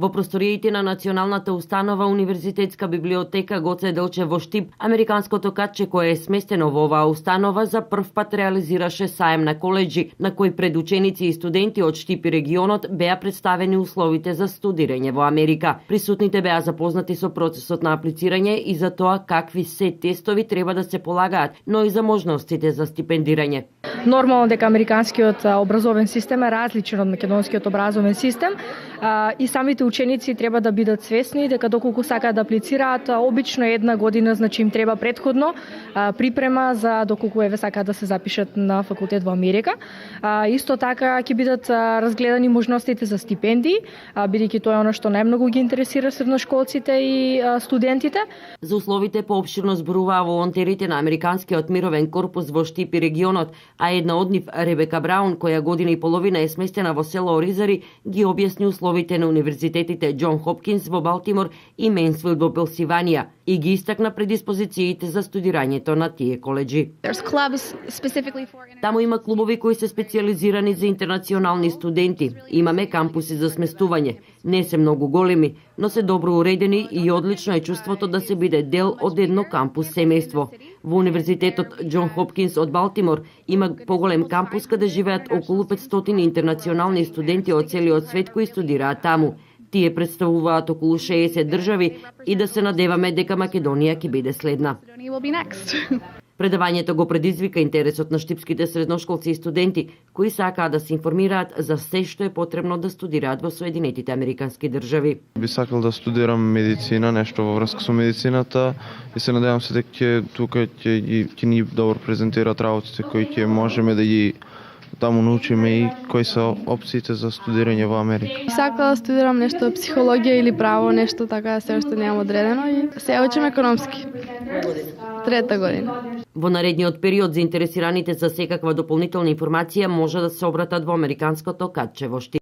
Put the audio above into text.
Во просториите на Националната установа Универзитетска библиотека Гоце Делчев во Штип, американското катче кое е сместено во оваа установа за прв пат реализираше саем на коледжи, на кој пред ученици и студенти од Штип и регионот беа представени условите за студирање во Америка. Присутните беа запознати со процесот на аплицирање и за тоа какви се тестови треба да се полагаат, но и за можностите за стипендирање. Нормално дека американскиот образовен систем е различен од македонскиот образовен систем и самите ученици треба да бидат свесни дека доколку сакаат да аплицираат, обично една година, значи им треба претходно припрема за доколку сакаат да се запишат на факултет во Америка. Исто така ќе бидат разгледани можностите за стипендии, бидејќи тоа е она што најмногу ги интересира средношколците и студентите. За условите поопширно зборуваа волонтерите на Американскиот мировен корпус во Штип и регионот, а една од нив, Ребека Браун, која година и половина е сместена во село Оризари, ги објасни условите на универзитетите Џон Хопкинс во Балтимор и Менсфилд во Пенсилванија и ги истакна предиспозициите за студирањето на тие коледжи. Таму има клубови кои се специализирани за интернационални студенти. Имаме кампуси за сместување. Не се многу големи, но се добро уредени и одлично е чувството да се биде дел од едно кампус семејство. Во Универзитетот Џон Хопкинс од Балтимор има поголем кампус каде живеат околу 500 интернационални студенти од целиот свет кои студираат таму. Тие представуваат околу 60 држави и да се надеваме дека Македонија ќе биде следна. Предавањето го предизвика интересот на штипските средношколци и студенти кои сакаат да се информираат за се што е потребно да студираат во Соединетите Американски држави. Би сакал да студирам медицина, нешто во врска со медицината и се надевам се дека тука ќе ни добро презентираат работите кои ќе можеме да ги таму научиме и кои се опциите за студирање во Америка. Сакала да студирам нешто психологија или право, нешто така, се уште немам одредено и се учам економски. Трета година. Во наредниот период заинтересираните за секаква дополнителна информација може да се обратат во американското катче во Штип.